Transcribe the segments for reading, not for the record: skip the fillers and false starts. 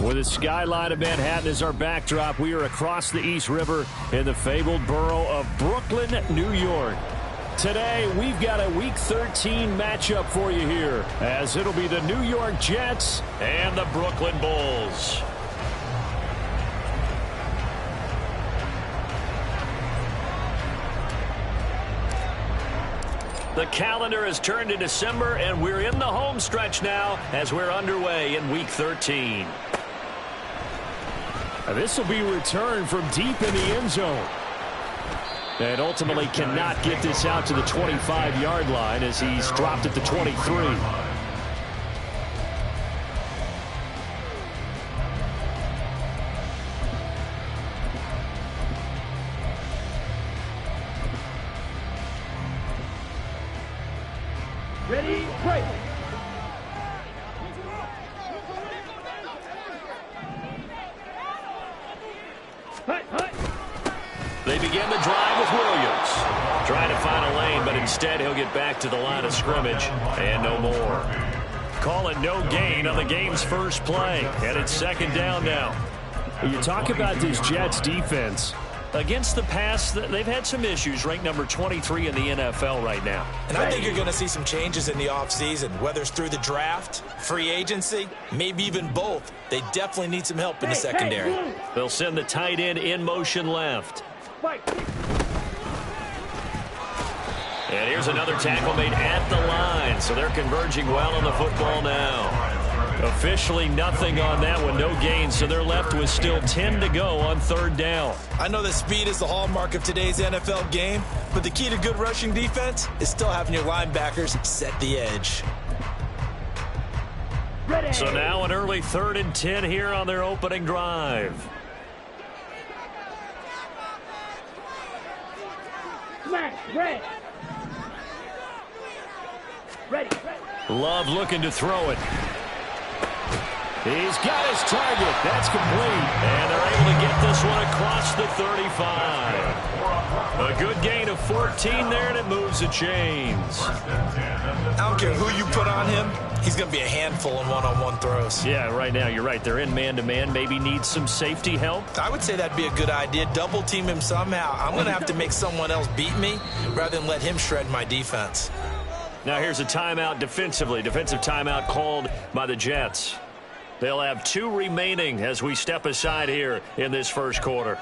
With the skyline of Manhattan as our backdrop, we are across the East River in the fabled borough of Brooklyn, New York. Today, we've got a Week 13 matchup for you here, as it'll be the New York Jets and the Brooklyn Bulls. The calendar has turned to December, and we're in the home stretch now as we're underway in Week 13. This will be returned from deep in the end zone. And ultimately cannot get this out to the 25-yard line as he's dropped at the 23. Ready, break. They begin the drive with Williams. Trying to find a lane, but instead he'll get back to the line of scrimmage and no more. Call it no gain on the game's first play, and it's second down now. You talk about this Jets defense. Against the pass, they've had some issues, ranked number 23 in the NFL right now. And I think you're going to see some changes in the offseason, whether it's through the draft, free agency, maybe even both. They definitely need some help in the secondary. They'll send the tight end in motion left. And here's another tackle made at the line, so they're converging well on the football now. Officially nothing on that one, no gain, so they're left with still 10 to go on third down. I know that speed is the hallmark of today's NFL game, but the key to good rushing defense is still having your linebackers set the edge. Ready. So now an early 3rd and 10 here on their opening drive. Smash, red. Ready. Love looking to throw it. He's got his target. That's complete. And they're able to get this one across the 35. A good gain of 14 there, and it moves the chains. I don't care who you put on him. He's going to be a handful in one-on-one throws. Yeah, right now, you're right. They're in man-to-man. Maybe needs some safety help. I would say that'd be a good idea. Double team him somehow. I'm going to have to make someone else beat me rather than let him shred my defense. Now here's a timeout defensively. Defensive timeout called by the Jets. They'll have 2 remaining as we step aside here in this first quarter.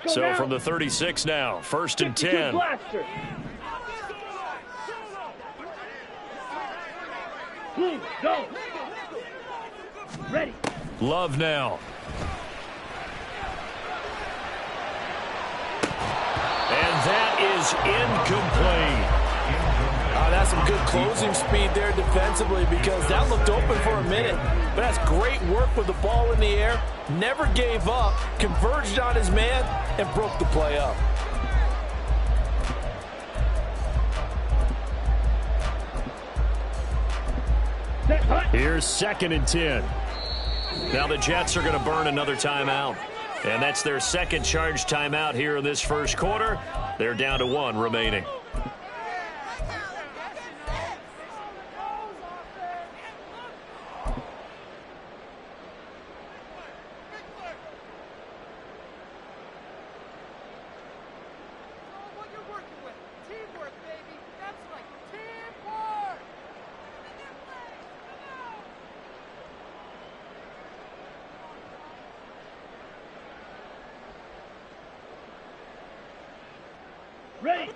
So down. from the 36 now, 1st and 10. Blaster. Blue, go. Ready. Love now. And that is incomplete. That's some good closing speed there defensively because that looked open for a minute. But that's great work with the ball in the air. Never gave up, converged on his man, and broke the play up. Here's 2nd and 10. Now the Jets are going to burn another timeout. And that's their second charge timeout here in this first quarter. They're down to 1 remaining. Ready.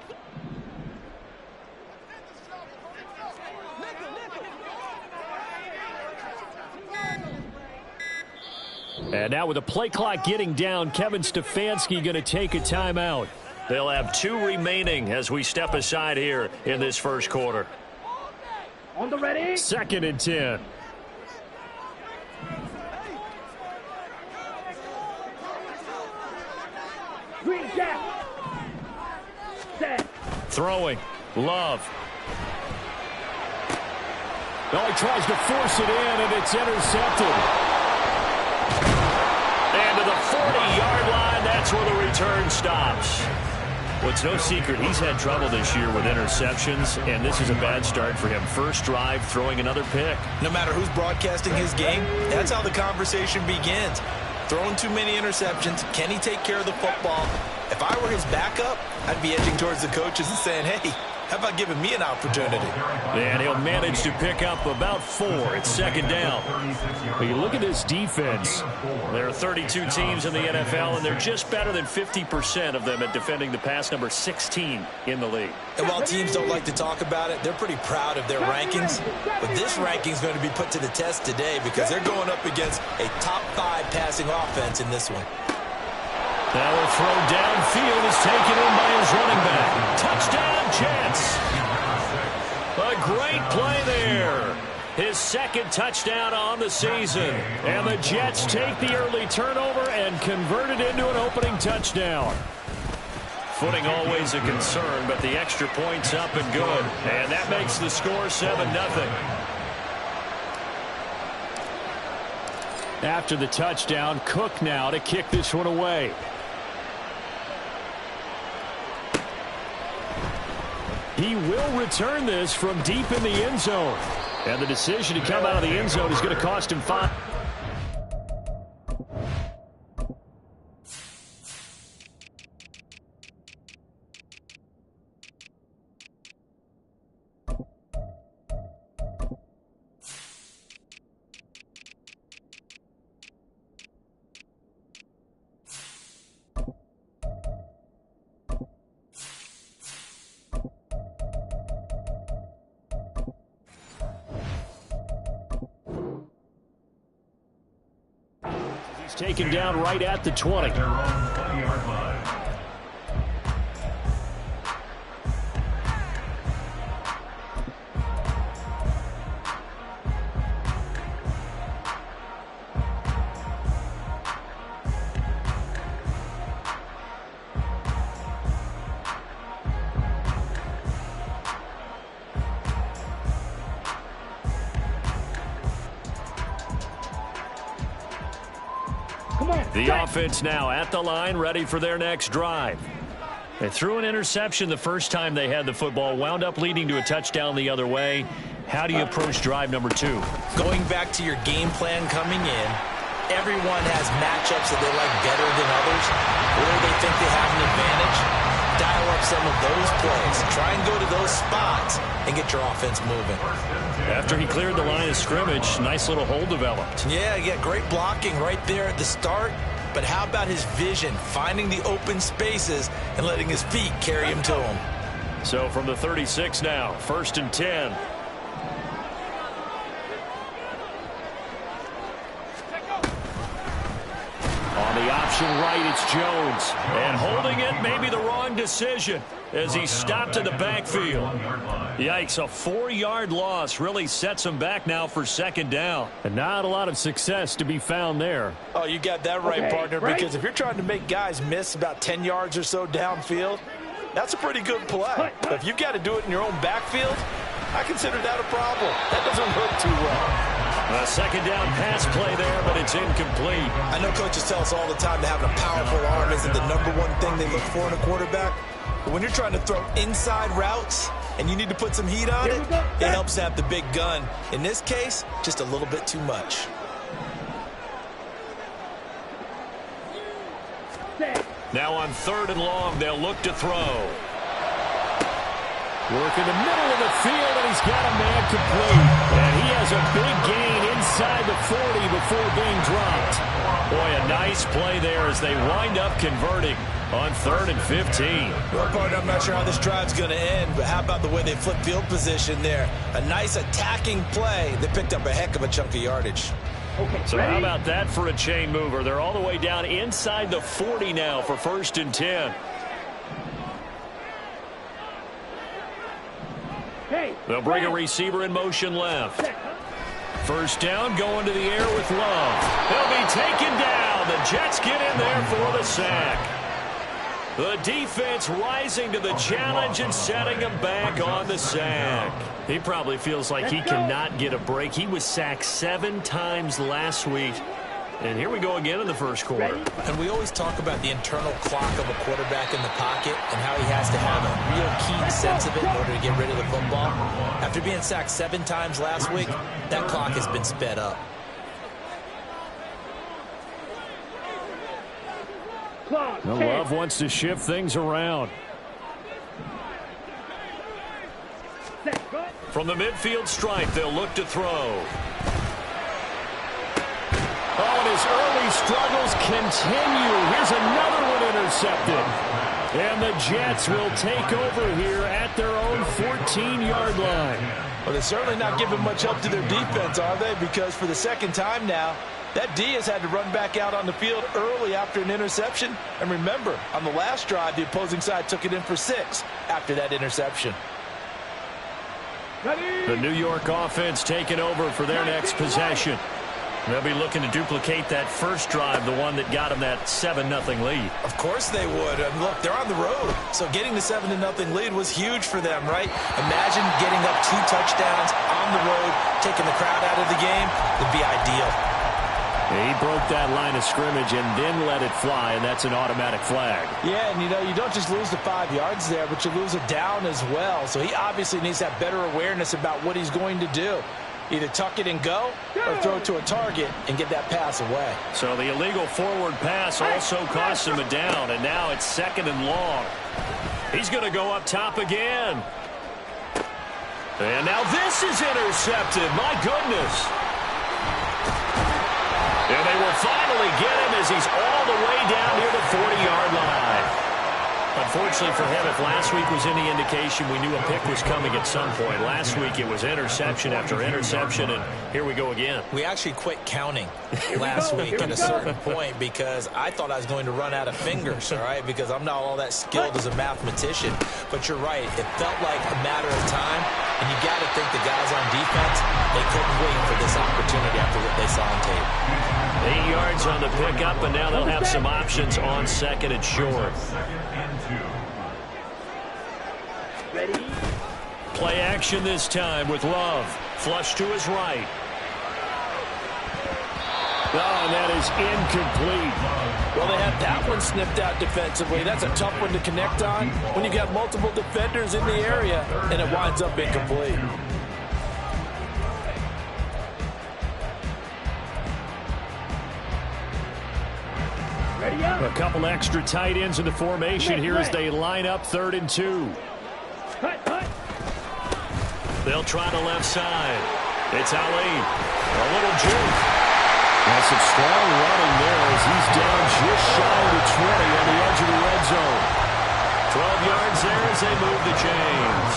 And now with the play clock getting down, Kevin Stefanski going to take a timeout. They'll have 2 remaining as we step aside here in this first quarter. On the ready. 2nd and 10. Green jack. Set. Throwing. Love. Oh, he tries to force it in, and it's intercepted. And to the 40-yard line, that's where the return stops. Well, it's no secret he's had trouble this year with interceptions, and this is a bad start for him. First drive, throwing another pick. No matter who's broadcasting his game, that's how the conversation begins. Throwing too many interceptions. Can he take care of the football? If I were his backup, I'd be edging towards the coaches and saying, hey, how about giving me an opportunity? And he'll manage to pick up about 4. It's 2nd down. But you look at this defense. There are 32 teams in the NFL, and they're just better than 50% of them at defending the pass, number 16 in the league. And while teams don't like to talk about it, they're pretty proud of their rankings. But this ranking is going to be put to the test today because they're going up against a top 5 passing offense in this one. Now a throw downfield is taken in by his running back. Touchdown, Jets. A great play there. His 2nd touchdown on the season. And the Jets take the early turnover and convert it into an opening touchdown. Footing always a concern, but the extra point's up and good. And that makes the score 7-0. After the touchdown, Cook now to kick this one away. He will return this from deep in the end zone. And the decision to come out of the end zone is going to cost him 5. Taken down right at the 20. The offense now at the line, ready for their next drive. They threw an interception the first time they had the football, wound up leading to a touchdown the other way. How do you approach drive number 2? Going back to your game plan coming in, everyone has matchups that they like better than others, or they think they have an advantage. Dial up some of those plays. Try and go to those spots and get your offense moving. After he cleared the line of scrimmage, nice little hole developed. Yeah, great blocking right there at the start. But how about his vision, finding the open spaces and letting his feet carry him to him? So from the 36 now, 1st and 10. On the option right, it's Jones. And holding it may be the wrong decision as he stopped in the backfield. Yikes, a 4-yard loss really sets him back now for 2nd down. And not a lot of success to be found there. Oh, you got that right, partner, because if you're trying to make guys miss about 10 yards or so downfield, that's a pretty good play. But if you've got to do it in your own backfield, I consider that a problem. That doesn't work too well. A 2nd down pass play there, but it's incomplete. I know coaches tell us all the time that having a powerful arm isn't the #1 thing they look for in a quarterback. But when you're trying to throw inside routes and you need to put some heat on it, it helps to have the big gun. In this case, just a little bit too much. Now on 3rd and long, they'll look to throw. Work in the middle of the field, and he's got a man complete. And he has a big gain inside the 40 before being dropped. Boy, a nice play there as they wind up converting on 3rd and 15. Well, partner, I'm not sure how this drive's going to end, but how about the way they flip field position there? A nice attacking play. They picked up a heck of a chunk of yardage. Okay, so ready? how about that for a chain mover? They're all the way down inside the 40 now for 1st and 10. Hey, They'll bring a receiver in motion left. 1st down, going to the air with Love. He'll be taken down. The Jets get in there for the sack. The defense rising to the challenge and setting him back on the sack. He probably feels like he cannot get a break. He was sacked 7 times last week. And here we go again in the 1st quarter. And we always talk about the internal clock of a quarterback in the pocket and how he has to have a real keen sense of it in order to get rid of the football. After being sacked 7 times last week, that clock has been sped up. The Love wants to shift things around. From the midfield stripe, they'll look to throw. Oh, and his early struggles continue. Here's another one intercepted. And the Jets will take over here at their own 14-yard line. Well, they're certainly not giving much help to their defense, are they? Because for the 2nd time now, that D has had to run back out on the field early after an interception. And remember, on the last drive, the opposing side took it in for 6 after that interception. The New York offense taking over for their next possession. They'll be looking to duplicate that first drive, the one that got them that 7-0 lead. Of course they would. Look, they're on the road. So getting the 7-0 lead was huge for them, right? Imagine getting up 2 touchdowns on the road, taking the crowd out of the game. It'd be ideal. He broke that line of scrimmage and then let it fly, and that's an automatic flag. Yeah, and you don't just lose the 5 yards there, but you lose a down as well. So he obviously needs to have better awareness about what he's going to do. Either tuck it and go or throw it to a target and get that pass away. So the illegal forward pass also cost him a down, and now it's 2nd and long. He's going to go up top again. And now this is intercepted. My goodness. And they will finally get him as he's all the way down near the 40-yard line. Unfortunately for him, if last week was any indication, we knew a pick was coming at some point. Last week it was interception after interception, and here we go again. We actually quit counting last week at a certain point because I thought I was going to run out of fingers, all right, because I'm not all that skilled as a mathematician. But you're right. It felt like a matter of time, and you got to think the guys on defense, they couldn't wait for this opportunity after what they saw on tape. 8 yards on the pickup, and now they'll have some options on 2nd and short. Ready? Play action this time with Love. Flush to his right. Oh, and that is incomplete. Well, they had that one snipped out defensively. That's a tough one to connect on when you've got multiple defenders in the area, and it winds up incomplete. A couple extra tight ends in the formation here as they line up 3rd and 2. They'll try the left side. It's Ali. A little juke. That's some strong running there as he's down just shy of the 20 on the edge of the red zone. 12 yards there as they move the chains.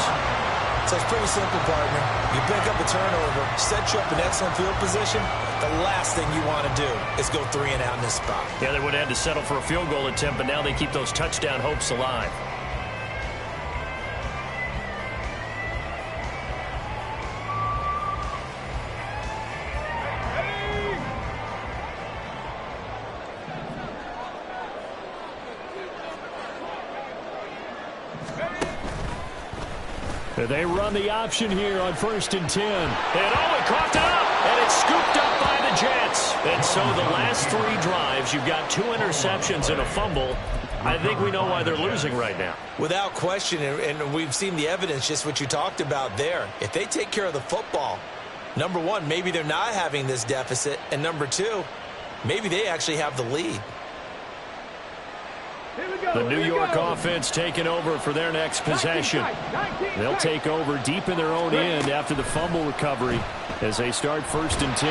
So it's pretty simple, partner. You pick up a turnover, set you up in excellent field position. The last thing you want to do is go 3 and out in this spot. Yeah, they would have had to settle for a field goal attempt, but now they keep those touchdown hopes alive. They run the option here on 1st and 10. And oh, it coughed up, and it's scooped up by the Jets. And so the last 3 drives, you've got 2 interceptions and a fumble. I think we know why they're losing right now. Without question, and we've seen the evidence, just what you talked about there. If they take care of the football, number 1, maybe they're not having this deficit. And number 2, maybe they actually have the lead. The New York offense taking over for their next possession. They'll take over deep in their own end after the fumble recovery as they start 1st and 10.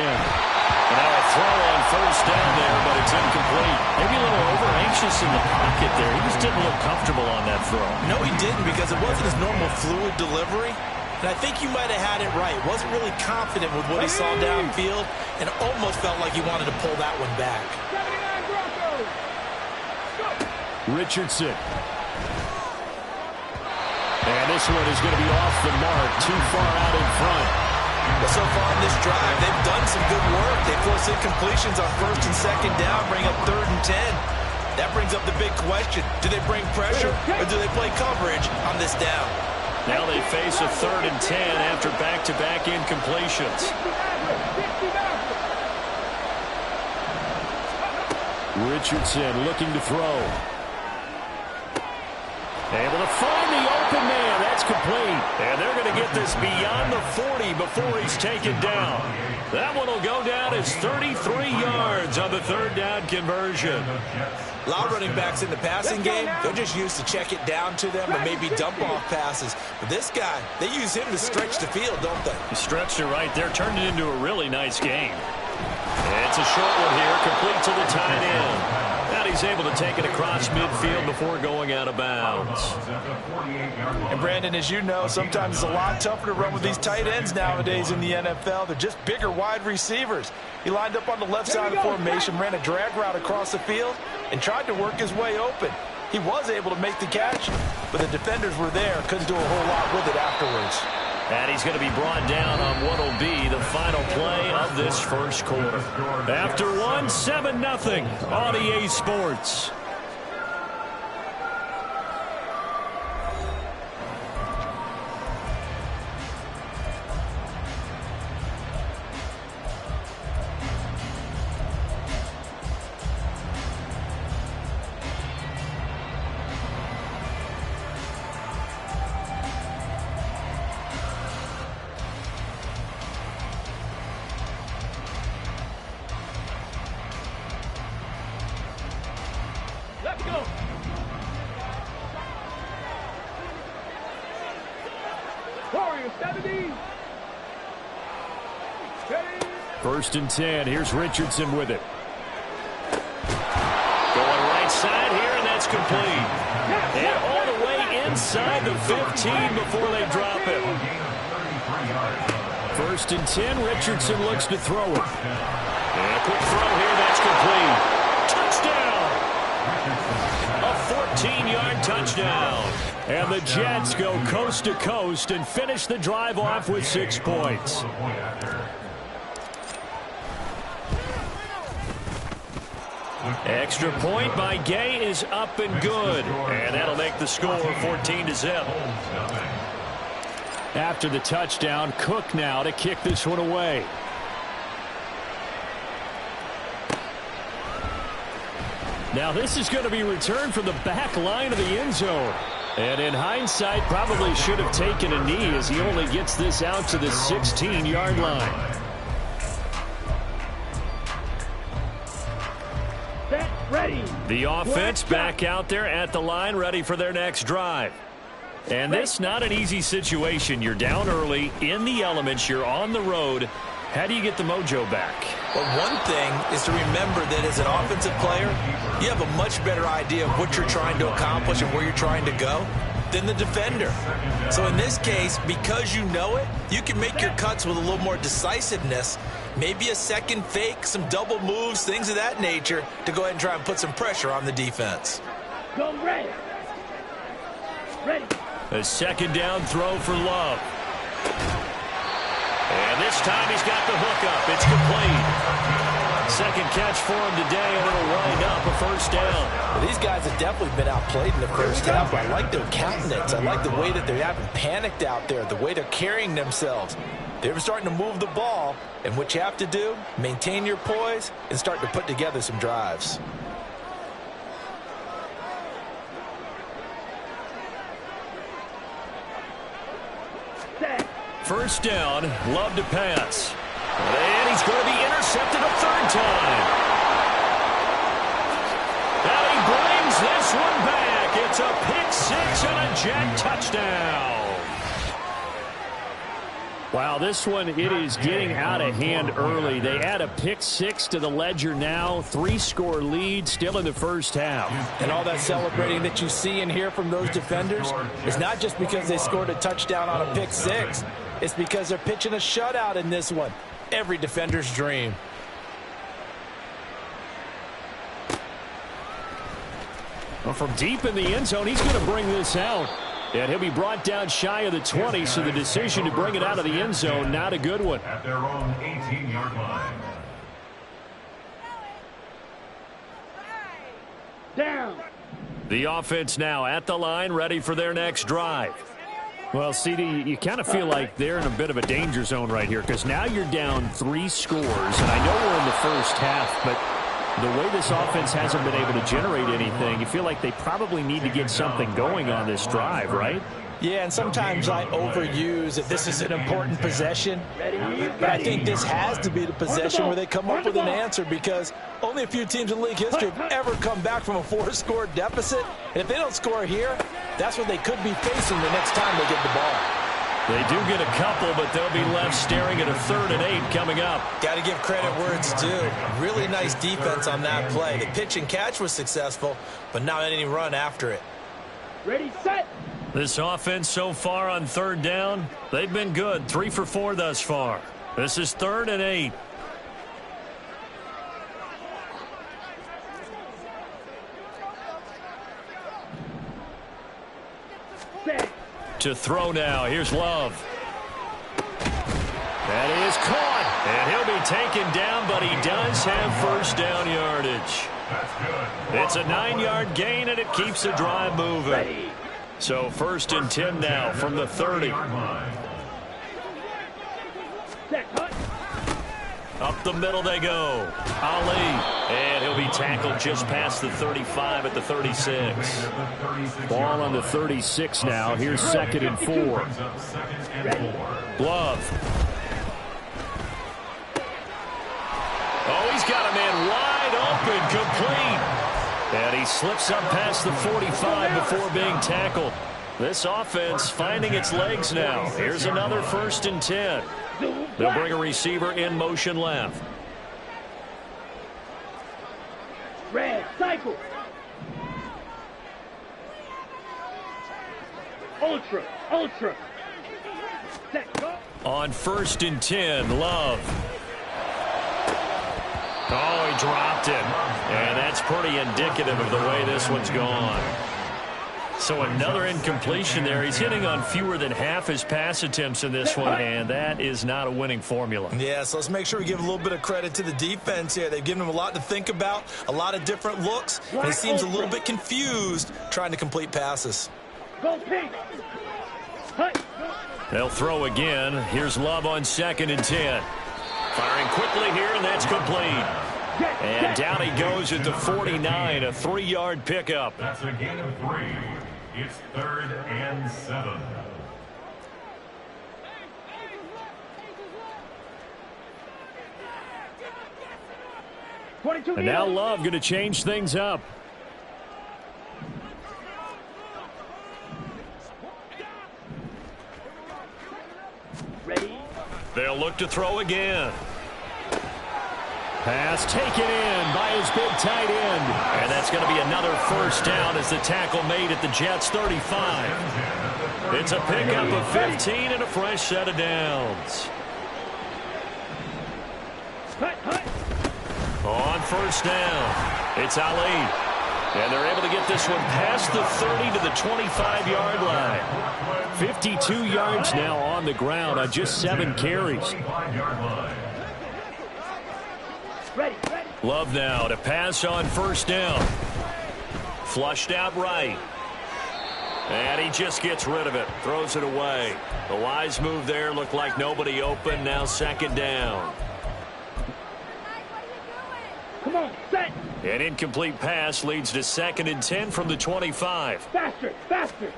And now a throw on first down there, but it's incomplete. Maybe a little over-anxious in the pocket there. He just didn't look comfortable on that throw. No, he didn't, because it wasn't his normal fluid delivery. And I think you might have had it right. Wasn't really confident with what he saw downfield and almost felt like he wanted to pull that one back. Richardson. And this one is going to be off the mark, too far out in front. But so far in this drive, they've done some good work. They force incompletions on first and second down, bring up 3rd and 10. That brings up the big question. Do they bring pressure or do they play coverage on this down? Now they face a 3rd and 10 after back-to-back incompletions. Richardson looking to throw. Able to find the open man. That's complete. And they're going to get this beyond the 40 before he's taken down. That one will go down as 33 yards on the 3rd down conversion. A lot of running backs in the passing game, they're just used to check it down to them or maybe dump off passes. But this guy, they use him to stretch the field, don't they? He stretched it right there, turned it into a really nice game. It's a short one here, complete to the tight end. And he's able to take it across midfield before going out of bounds. And Brandon, as you know, sometimes it's a lot tougher to run with these tight ends nowadays in the NFL. They're just bigger wide receivers. He lined up on the left side of the formation, ran a drag route across the field, and tried to work his way open. He was able to make the catch, but the defenders were there, couldn't do a whole lot with it afterwards. And he's going to be brought down on what will be the final play of this first quarter. After one, 7-0 on EA Sports. Let's go. Warriors 70. Ready. 1st and 10. Here's Richardson with it. Going right side here, and that's complete. And all the way inside the 15 before they drop him. 1st and 10. Richardson looks to throw it. And a quick throw here, that's complete. Touchdown! A 14-yard touchdown. And the Jets go coast to coast and finish the drive off with 6 points. Extra point by Gay is up and good. And that'll make the score 14-0. After the touchdown, Cook now to kick this one away. Now this is going to be returned from the back line of the end zone. And in hindsight, probably should have taken a knee as he only gets this out to the 16-yard line. Set, ready. The offense back out there at the line, ready for their next drive. And this not an easy situation. You're down early, in the elements, you're on the road. How do you get the mojo back? Well, one thing is to remember that as an offensive player, you have a much better idea of what you're trying to accomplish and where you're trying to go than the defender. So in this case, because you know it, you can make your cuts with a little more decisiveness, maybe a second fake, some double moves, things of that nature, to go ahead and try and put some pressure on the defense. Go red. Ready. A 2nd down throw for Love. And this time he's got the hook up. It's complete. 2nd catch for him today, and it'll wind up a 1st down. Well, these guys have definitely been outplayed in the first half. I like their countenance. I like the way that they haven't panicked out there, the way they're carrying themselves. They're starting to move the ball, and what you have to do, maintain your poise and start to put together some drives. Set. 1st down, Love to pass. And he's going to be intercepted a 3rd time. Now he brings this one back. It's a pick 6 and a Jet touchdown. Wow, this one, it is getting out of hand early. They add a pick six to the ledger now. 3-score lead still in the first half. And all that celebrating that you see and hear from those defenders is not just because they scored a touchdown on a pick six. It's because they're pitching a shutout in this one. Every defender's dream. Well, from deep in the end zone, he's going to bring this out. And he'll be brought down shy of the 20, so the decision to bring it out of the end zone, not a good one. At their own 18-yard line. Down. The offense now at the line, ready for their next drive. Well, CD, you kind of feel like they're in a bit of a danger zone right here, because now you're down 3 scores, and I know we're in the first half, but the way this offense hasn't been able to generate anything, you feel like they probably need to get something going on this drive, right? Yeah, and sometimes I overuse that this is an important possession. But I think this has to be the possession where they come up with an answer, because only a few teams in league history have ever come back from a 4-score deficit. And if they don't score here, that's what they could be facing the next time they get the ball. They do get a couple, but they'll be left staring at a 3rd and 8 coming up. Got to give credit where it's due. Really nice defense on that play. The pitch and catch was successful, but not any run after it. Ready, set. This offense so far on 3rd down, they've been good. 3 for 4 thus far. This is 3rd and 8. Set. To throw now. Here's Love. That is caught. And he'll be taken down, but he does have first down yardage. It's a 9-yard gain, and it keeps the drive moving. Ready. So 1st and 10 now from the 30. Set. Cut. Up the middle they go. Ali. And he'll be tackled just past the 35 at the 36. Ball on the 36 now. Here's 2nd and 4. Love. Oh, he's got a man wide open, complete. And he slips up past the 45 before being tackled. This offense finding its legs now. Here's another 1st and 10. They'll bring a receiver in motion left. Red, cycle. Ultra, ultra. Set, go. On 1st and 10, Love. Oh, he dropped it. And that's pretty indicative of the way this one's gone. So another incompletion there. He's hitting on fewer than half his pass attempts in this one, and that is not a winning formula. Yeah, so let's make sure we give a little bit of credit to the defense here. They've given him a lot to think about, a lot of different looks, and he seems a little bit confused trying to complete passes. Go pink. Hut. They'll throw again. Here's Love on 2nd and 10. Firing quickly here, and that's complete. And down he goes at the 49, a 3-yard pickup. That's a gain of 3. It's 3rd and 7. And now Love going to change things up. Ready. They'll look to throw again. Pass taken in by his big tight end. And that's going to be another 1st down as the tackle made at the Jets' 35. It's a pickup of 15 and a fresh set of downs. Hut, hut. On 1st down, it's Ali. And they're able to get this one past the 30 to the 25-yard line. 52 yards now on the ground on just 7 carries. Ready, ready. Love now to pass on 1st down. Flushed out right. And he just gets rid of it. Throws it away. The wise move there. Looked like nobody open. Now 2nd down. Come on, set. An incomplete pass leads to 2nd and 10 from the 25. Faster, faster.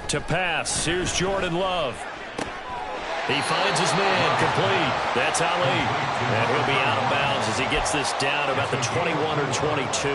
To pass. Here's Jordan Love. He finds his man, complete. That's Ali. And he'll be out of bounds as he gets this down about the 21 or 22.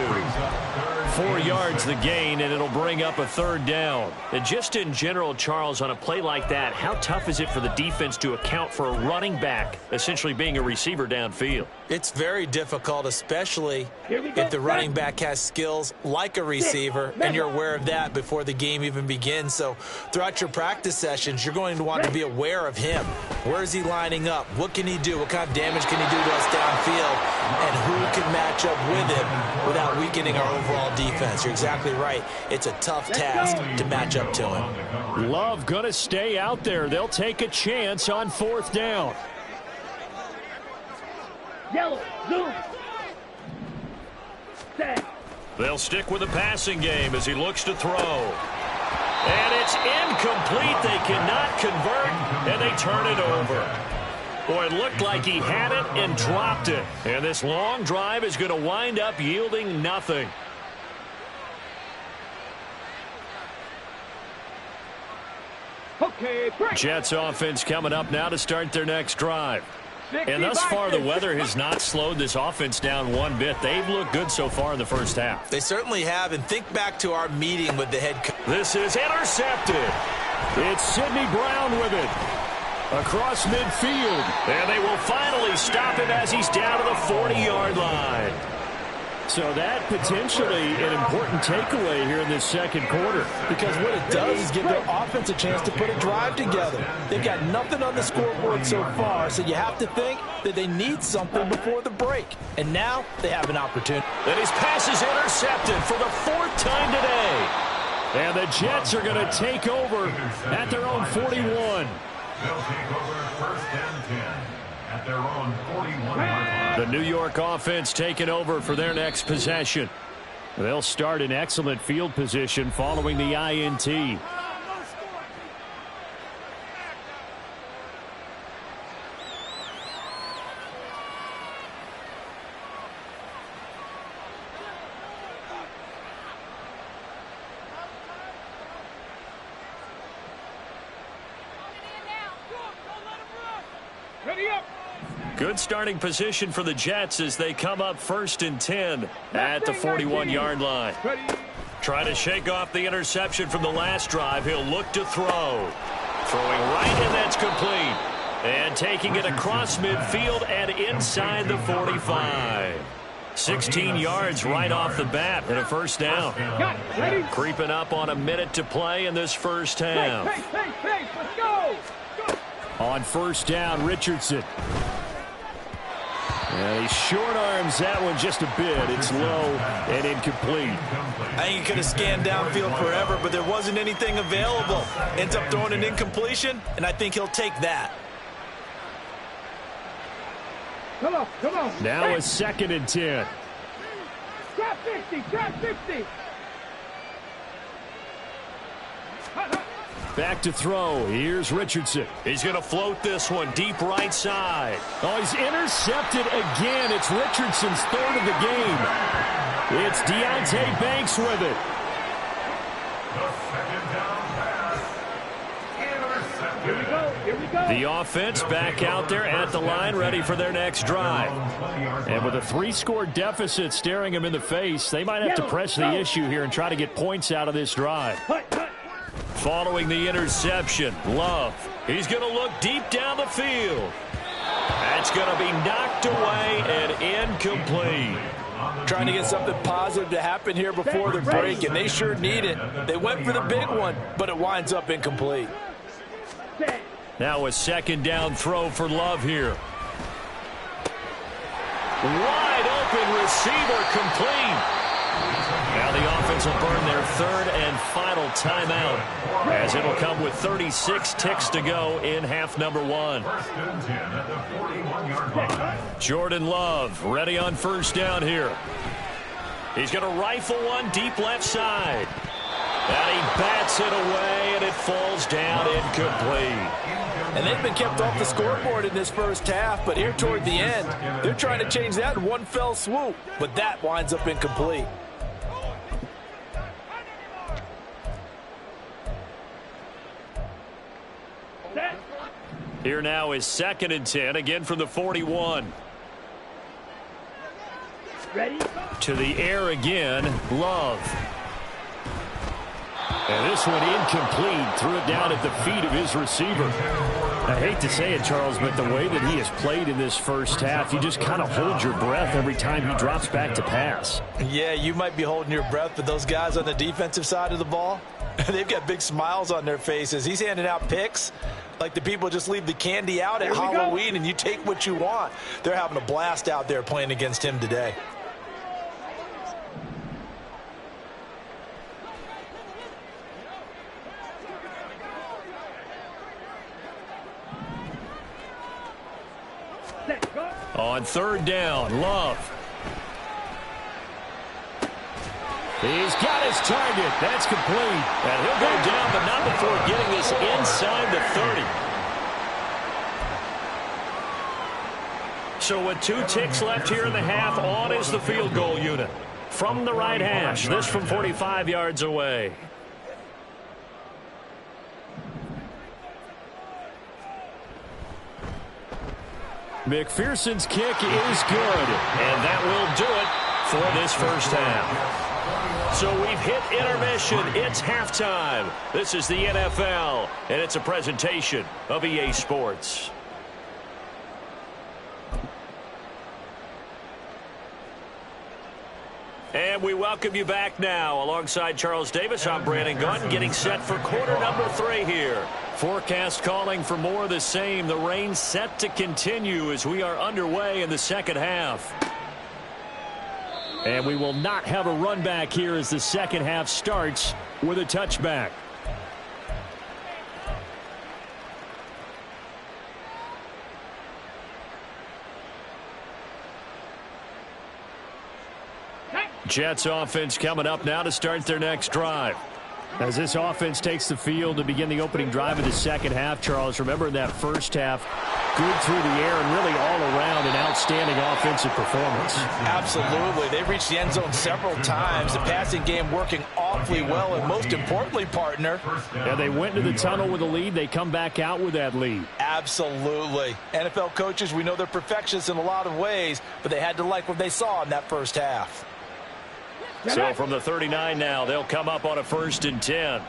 4 yards the gain, and it'll bring up a 3rd down. And just in general, Charles, on a play like that, how tough is it for the defense to account for a running back essentially being a receiver downfield? It's very difficult, especially if the running back has skills like a receiver, and you're aware of that before the game even begins. So throughout your practice sessions, you're going to want to be aware of him. Where is he lining up? What can he do? What kind of damage can he do to us downfield? And who can match up with him without weakening our overall defense? You're exactly right. It's a tough task to match up to him. Love going to stay out there. They'll take a chance on 4th down. Yellow, zoom. Set. They'll stick with the passing game as he looks to throw. And it's incomplete. They cannot convert, and they turn it over. Boy, it looked like he had it and dropped it. And this long drive is going to wind up yielding nothing. Okay, break. Jets offense coming up now to start their next drive. And thus far, the weather has not slowed this offense down one bit. They've looked good so far in the first half. They certainly have, and think back to our meeting with the head coach. This is intercepted. It's Sidney Brown with it. Across midfield. And they will finally stop him as he's down to the 40-yard line. So that potentially an important takeaway here in this second quarter. Because what it does is give their offense a chance to put a drive together. They've got nothing on the scoreboard so far, so you have to think that they need something before the break. And now they have an opportunity. And his pass is intercepted for the 4th time today. And the Jets are going to take over at their own 41. They'll take over 1st and 10 at their own 41-yard line. The New York offense taking over for their next possession. They'll start in excellent field position following the INT. Ready up. Good starting position for the Jets as they come up 1st and 10 at the 41-yard line. Ready. Trying to shake off the interception from the last drive. He'll look to throw. Throwing right, and that's complete. And taking it across midfield and inside the 45. 16 yards right off the bat and a 1st down. Got it. Ready. Creeping up on a minute to play in this first half. Pace. Let's go. On 1st down, Richardson. And he short arms that one just a bit. It's low and incomplete. I think he could have scanned downfield forever, but there wasn't anything available. Ends up throwing an incompletion, and I think he'll take that. Come on. Now a 2nd and 10. Trap 50. Back to throw. Here's Richardson. He's going to float this one deep right side. Oh, he's intercepted again. It's Richardson's 3rd of the game. It's Deontay Banks with it. The 2nd down pass. Intercepted. Here we go. The offense back out there at the line, ready for their next drive. And with a 3-score deficit staring them in the face, they might have to press the issue here and try to get points out of this drive. Following the interception, Love. He's going to look deep down the field. That's going to be knocked away and incomplete. Trying to get something positive to happen here before the break, and they sure need it. They went for the big one, but it winds up incomplete. Now a 2nd down throw for Love here. Wide open receiver, complete. Now the offense will burn their 3rd and final timeout as it'll come with 36 ticks to go in half number 1. 1st and 10 at the 41-yard line. Jordan Love ready on 1st down here. He's going to rifle one deep left side. And he bats it away, and it falls down incomplete. And they've been kept off the scoreboard in this first half, but here toward the end, they're trying to change that in one fell swoop. But that winds up incomplete. Here now is 2nd and 10, again from the 41. Ready? To the air again, Love. And this one incomplete. Threw it down at the feet of his receiver. I hate to say it, Charles, but the way that he has played in this first half, you just kind of hold your breath every time he drops back to pass. Yeah, you might be holding your breath, but those guys on the defensive side of the ball, they've got big smiles on their faces. He's handing out picks like the people just leave the candy out at Halloween and you take what you want. They're having a blast out there playing against him today. On third down, Love. He's got his target. That's complete. And he'll go down, but not before getting this inside the 30. So with 2 ticks left here in the half, on is the field goal unit. From the right hash, this from 45 yards away. McPherson's kick is good, and that will do it for this first half. So we've hit intermission. It's halftime. This is the NFL, and it's a presentation of EA Sports. And we welcome you back now. Alongside Charles Davis, I'm Brandon Gunn, getting set for quarter number 3 here. Forecast calling for more of the same. The rain set to continue as we are underway in the second half. And we will not have a run back here as the second half starts with a touchback. Jets offense coming up now to start their next drive. As this offense takes the field to begin the opening drive of the second half, Charles, remember in that first half, good through the air and really all around an outstanding offensive performance. Absolutely. They reached the end zone several times. The passing game working awfully well, and most importantly, partner. Yeah, they went into the tunnel with a lead. They come back out with that lead. Absolutely. NFL coaches, we know they're perfectionists in a lot of ways, but they had to like what they saw in that first half. So from the 39 now, they'll come up on a 1st and 10.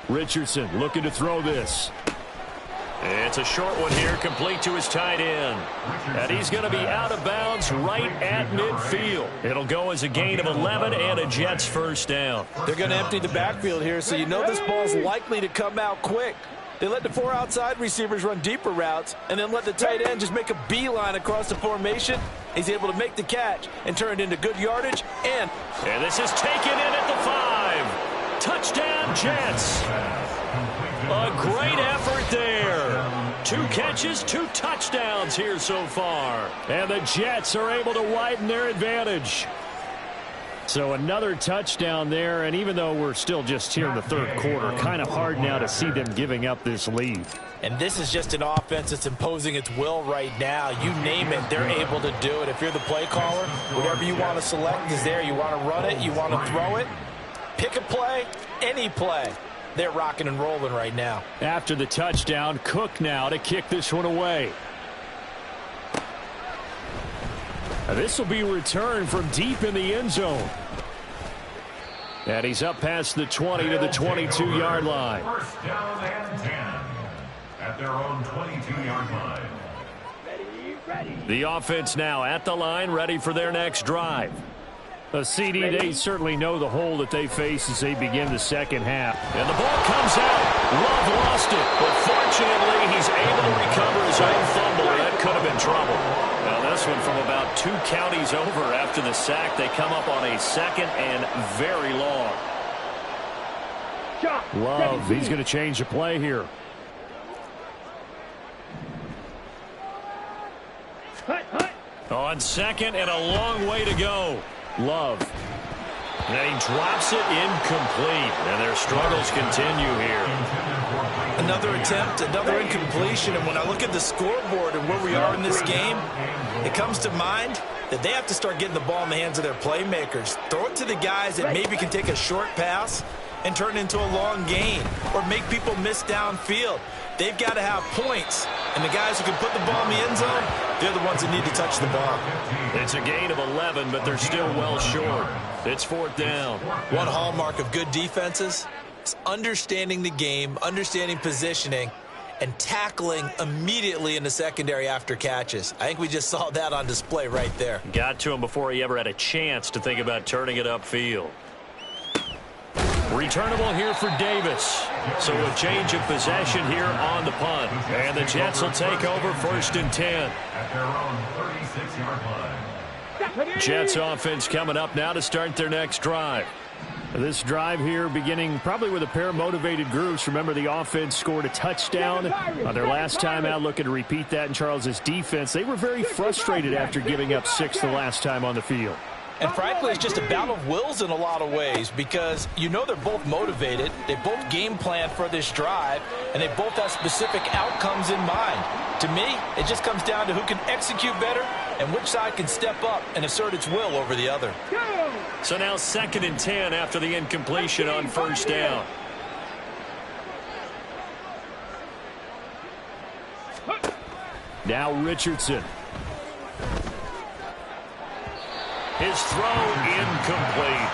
Richardson looking to throw this. It's a short one here, complete to his tight end. And he's going to be out of bounds right at midfield. It'll go as a gain of 11 and a Jets first down. They're going to empty the backfield here, so you know this ball's likely to come out quick. They let the 4 outside receivers run deeper routes and then let the tight end just make a beeline across the formation. He's able to make the catch and turn it into good yardage. And this is taken in at the 5. Touchdown, Jets. A great effort there. 2 catches, 2 touchdowns here so far. And the Jets are able to widen their advantage. So another touchdown there, and even though we're still just here in the third quarter, kind of hard now to see them giving up this lead. And this is just an offense that's imposing its will right now. You name it, they're able to do it. If you're the play caller, whatever you want to select is there. You want to run it, you want to throw it, pick a play, any play. They're rocking and rolling right now. After the touchdown, Cook now to kick this one away. This will be returned from deep in the end zone. And he's up past the 20 to the 22-yard line. First down and 10 at their own 22-yard line. The offense now at the line, ready for their next drive. A CD, they certainly know the hole that they face as they begin the second half. And the ball comes out. Love lost it, but fortunately he's able to recover his own fumble. That could have been trouble. Now this one from about 2 counties over after the sack. They come up on a 2nd and very long. Love, he's going to change the play here. On 2nd and a long way to go. Love. And he drops it incomplete. And their struggles continue here. Another attempt, another incompletion. And when I look at the scoreboard and where we are in this game, it comes to mind that they have to start getting the ball in the hands of their playmakers. Throw it to the guys that maybe can take a short pass and turn it into a long gain or make people miss downfield. They've got to have points And the guys who can put the ball in the end zone, they're the ones that need to touch the ball. It's a gain of 11, but they're still well short. It's 4th down. One hallmark of good defenses is understanding the game, understanding positioning, and tackling immediately in the secondary after catches. I think we just saw that on display right there. Got to him before he ever had a chance to think about turning it upfield. Returnable here for Davis. So a change of possession here on the punt. And the Jets will take over 1st and 10. At their own 36-yard line. Jets offense coming up now to start their next drive. This drive here beginning probably with a pair of motivated groups. Remember, the offense scored a touchdown on their last time out, looking to repeat that in Charles's defense. They were very frustrated after giving up 6 the last time on the field. And frankly, it's just a battle of wills in a lot of ways because you know they're both motivated. They both game plan for this drive, and they both have specific outcomes in mind. To me, it just comes down to who can execute better and which side can step up and assert its will over the other. So now 2nd and 10 after the incompletion on 1st down. Now Richardson. His throw incomplete.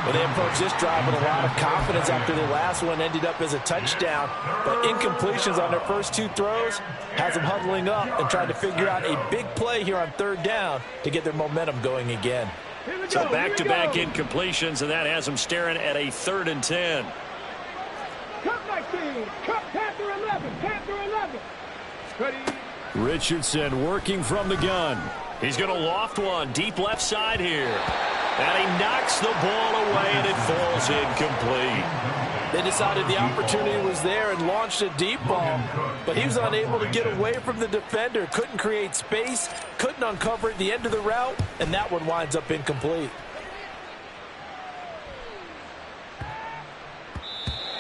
Well, they approached this drive with a lot of confidence after their last one ended up as a touchdown. But incompletions on their first 2 throws has them huddling up and trying to figure out a big play here on 3rd down to get their momentum going again. So back-to-back incompletions, and that has them staring at a 3rd and 10. Cut my team. Cut Panther 11. Panther 11. Ready. Richardson working from the gun. He's going to loft one deep left side here. And he knocks the ball away, and it falls incomplete. They decided the opportunity was there and launched a deep ball, but he was unable to get away from the defender, couldn't create space, couldn't uncover at the end of the route, and that one winds up incomplete.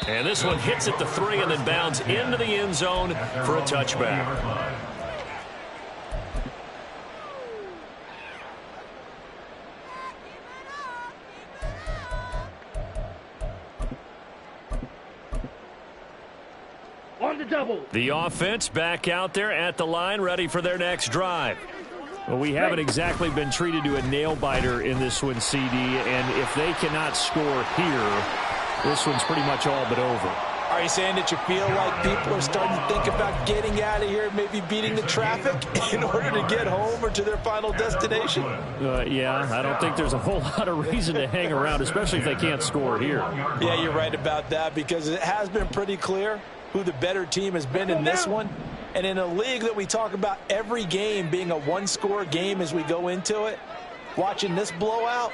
And this one hits at the 3 and then bounds into the end zone for a touchback. The offense back out there at the line, ready for their next drive. Well, we haven't exactly been treated to a nail-biter in this one, CD, and if they cannot score here, this one's pretty much all but over. Are you saying that you feel like people are starting to think about getting out of here, maybe beating the traffic in order to get home or to their final destination? Yeah, I don't think there's a whole lot of reason to hang around, especially if they can't score here. Yeah, you're right about that because it has been pretty clear who the better team has been in this one. And in a league that we talk about every game being a one-score game as we go into it, watching this blowout,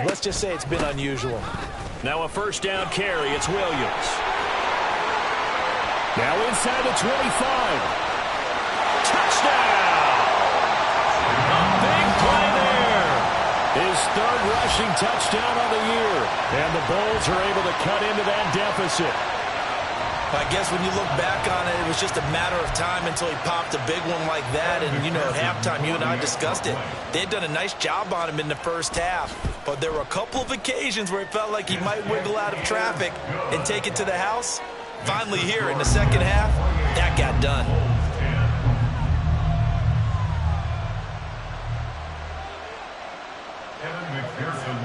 let's just say it's been unusual. Now a 1st down carry. It's Williams. Now inside the 25. Touchdown! A big play there. His 3rd rushing touchdown of the year. And the Bulls are able to cut into that deficit. I guess when you look back on it, it was just a matter of time until he popped a big one like that. And, you know, at halftime, you and I discussed it. They had done a nice job on him in the first half. But there were a couple of occasions where it felt like he might wiggle out of traffic and take it to the house. Finally here in the second half, that got done.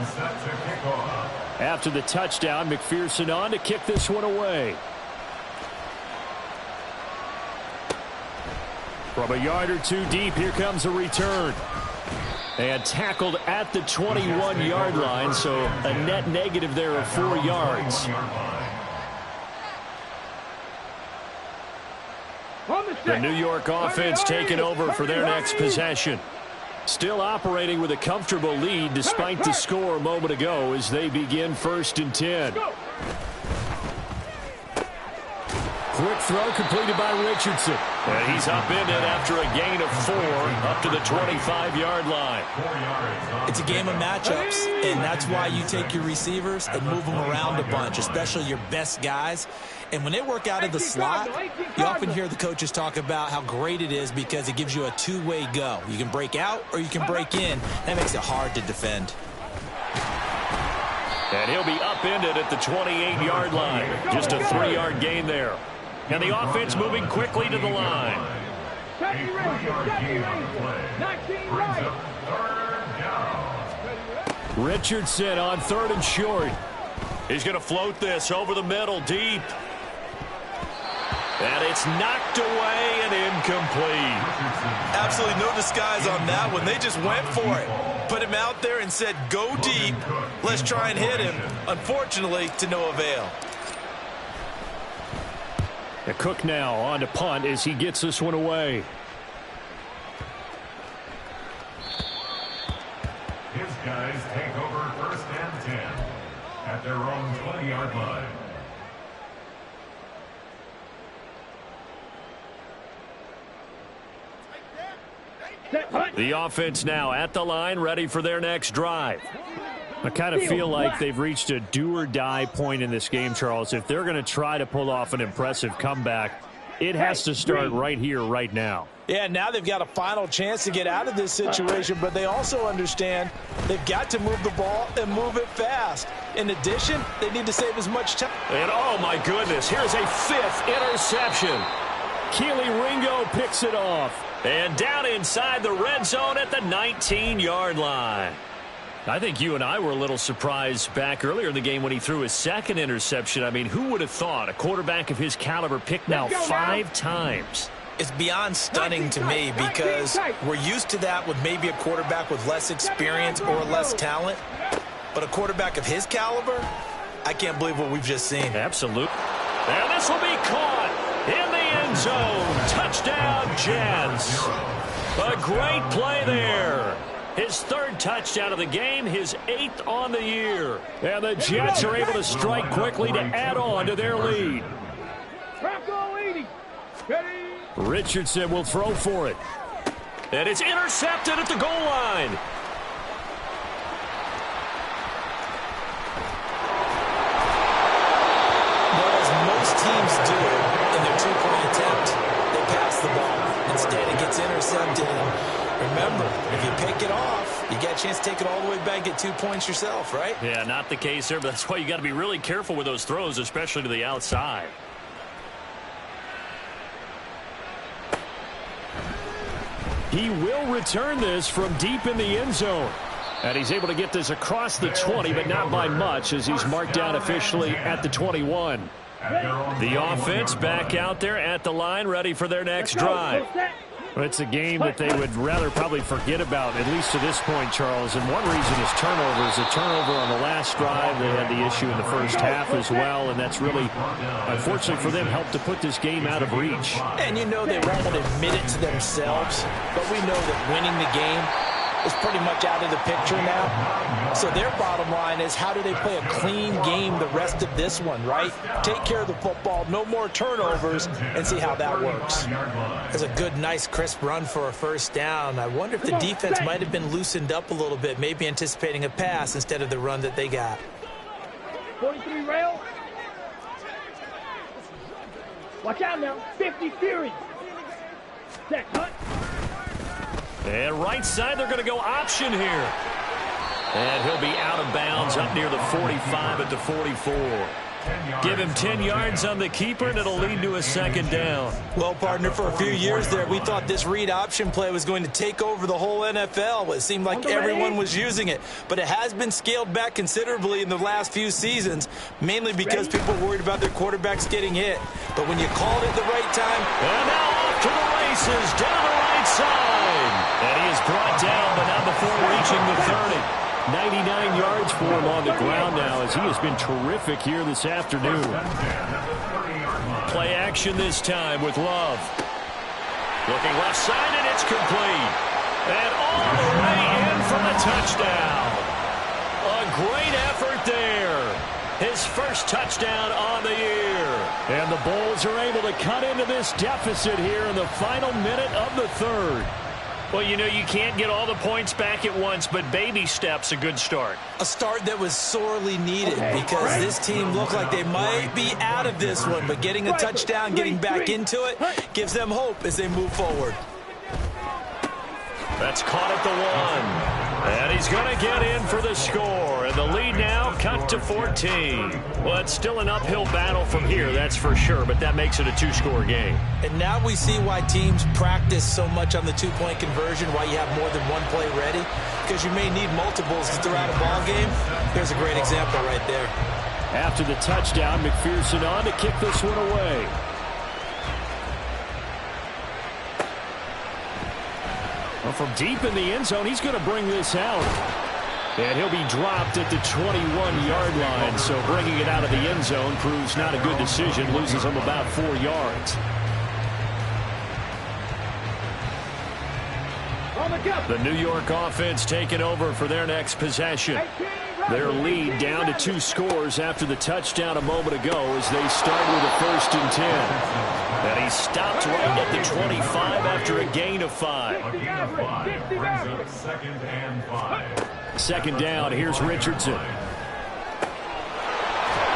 Set to kick off. After the touchdown, McPherson on to kick this one away. From a yard or 2 deep, here comes a return. And tackled at the 21-yard line, so a net negative there of 4 yards. The New York offense taking over for their next possession. Still operating with a comfortable lead despite the score a moment ago as they begin 1st and 10. Quick throw completed by Richardson. And he's upended after a gain of 4 up to the 25-yard line. It's a game of matchups, and that's why you take your receivers and move them around a bunch, especially your best guys. And when they work out of the slot, you often hear the coaches talk about how great it is because it gives you a 2-way go. You can break out or you can break in. That makes it hard to defend. And he'll be upended at the 28-yard line. Just a 3-yard gain there. And the offense moving quickly to the line. A 20-yard gain on the play. 19 Brings right. up third down. Richardson on 3rd and short. He's going to float this over the middle, deep. And it's knocked away and incomplete. Absolutely no disguise on that one. They just went for it. Put him out there and said, go deep. Let's try and hit him. Unfortunately, to no avail. And Cook now on to punt as he gets this one away. His guys take over 1st and 10 at their own 20-yard line. The offense now at the line, ready for their next drive. I kind of feel like they've reached a do-or-die point in this game, Charles. If they're going to try to pull off an impressive comeback, it has to start right here, right now. Yeah, now they've got a final chance to get out of this situation, but they also understand they've got to move the ball and move it fast. In addition, they need to save as much time. And oh my goodness, here's a 5th interception. Keely Ringo picks it off. And down inside the red zone at the 19-yard line. I think you and I were a little surprised back earlier in the game when he threw his 2nd interception. I mean, who would have thought a quarterback of his caliber picked now 5 times? It's beyond stunning to me because we're used to that with maybe a quarterback with less experience or less talent. But a quarterback of his caliber, I can't believe what we've just seen. Absolutely. And this will be caught in the end zone. Touchdown, Jets. A great play there. His 3rd touchdown of the game, his 8th on the year. And the Jets are able to strike quickly to add on to their lead. Richardson will throw for it. And it's intercepted at the goal line. Well, as most teams do in their 2-point attempt, they pass the ball. Instead, it gets intercepted. Remember, if you pick it off, you get a chance to take it all the way back, get 2 points yourself, right? Yeah, not the case there, but that's why you got to be really careful with those throws, especially to the outside. He will return this from deep in the end zone. And he's able to get this across the 20, but not by much as he's marked down officially at the 21. The offense back out there at the line, ready for their next drive. Well, it's a game that they would rather probably forget about, at least to this point, Charles. And one reason is turnovers. A turnover on the last drive. They had the issue in the first half as well, and that's really, unfortunately for them, helped to put this game out of reach. And you know they won't admit it to themselves, but we know that winning the game is pretty much out of the picture now. So their bottom line is, how do they play a clean game the rest of this one, right? Take care of the football, no more turnovers, and see how that works. It's a good, nice, crisp run for a 1st down. I wonder if the defense might have been loosened up a little bit, maybe anticipating a pass instead of the run that they got. 43 rail. Watch out now. 50 Fury. Set, cut. And right side, they're going to go option here. And he'll be out of bounds up near the 45 at the 44. Give him 10 yards on the keeper, and it'll lead to a 2nd down. Well, partner, for a few years there, we thought this read option play was going to take over the whole NFL. It seemed like everyone was using it. But it has been scaled back considerably in the last few seasons, mainly because people were worried about their quarterbacks getting hit. But when you called it the right time... And now off to the races, down the right side. And he is brought down, but not before reaching the 30. 99 yards for him on the ground now as he has been terrific here this afternoon. Play action this time with Love. Looking left side, and it's complete. And all the way in for the touchdown. A great effort there. His 1st touchdown on the year. And the Bulls are able to cut into this deficit here in the final minute of the 3rd. Well, you know, you can't get all the points back at once, but baby steps, a good start. A start that was sorely needed because this team looked like they might be out of this one, but getting a touchdown, getting back into it, gives them hope as they move forward. That's caught at the 1. And he's going to get in for the score. And the lead now cut to 14. Well, it's still an uphill battle from here, that's for sure, but that makes it a two-score game. And now we see why teams practice so much on the two-point conversion, why you have more than one play ready, because you may need multiples throughout a ball game. Here's a great example right there. After the touchdown, McPherson on to kick this one away. Well, from deep in the end zone, he's going to bring this out. And he'll be dropped at the 21-yard line, so bringing it out of the end zone proves not a good decision, loses him about 4 yards. The New York offense taking over for their next possession. Their lead down to 2 scores after the touchdown a moment ago as they start with a 1st and 10. And he stopped right at the 25 after a gain of 5. A gain of 5 brings up 2nd and 5. 2nd down, here's Richardson.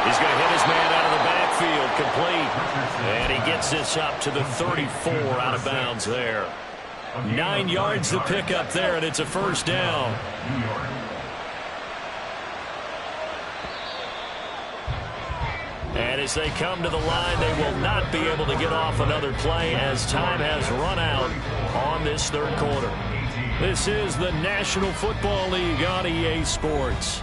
He's going to hit his man out of the backfield, complete. And he gets this up to the 34 out of bounds there. 9 yards to pick up there, and it's a 1st down. And as they come to the line, they will not be able to get off another play as time has run out on this 3rd quarter. This is the National Football League on EA Sports.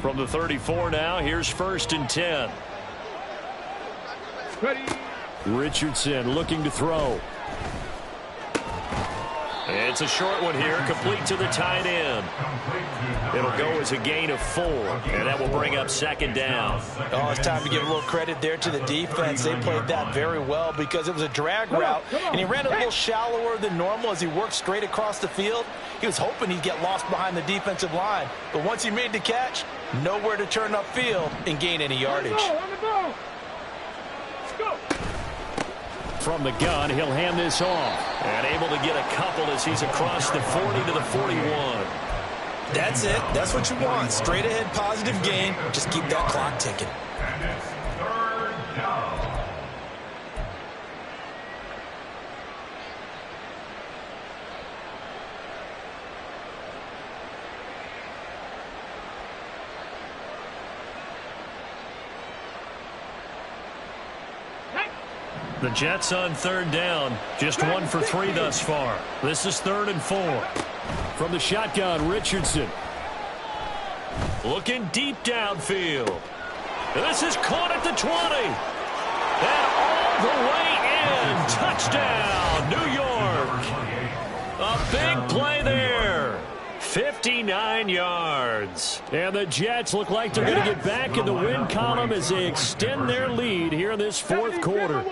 From the 34 now, here's 1st and 10. Richardson looking to throw. It's a short one here, complete to the tight end. It'll go as a gain of 4, and that will bring up 2nd down. Oh, it's time to give a little credit there to the defense. They played that very well because it was a drag route, and he ran a little shallower than normal as he worked straight across the field. He was hoping he'd get lost behind the defensive line, but once he made the catch, nowhere to turn upfield and gain any yardage. From the gun, he'll hand this off. And able to get a couple as he's across the 40 to the 41. That's it. That's what you want. Straight ahead positive gain. Just keep that clock ticking. And it's 3rd down. The Jets on 3rd down. Just 1 for 3 thus far. This is 3rd and 4. From the shotgun, Richardson. Looking deep downfield. And this is caught at the 20. And all the way in. Touchdown, New York. A big play there. 59 yards. And the Jets look like they're going to get back in the win column as they extend their lead here in this 4th quarter.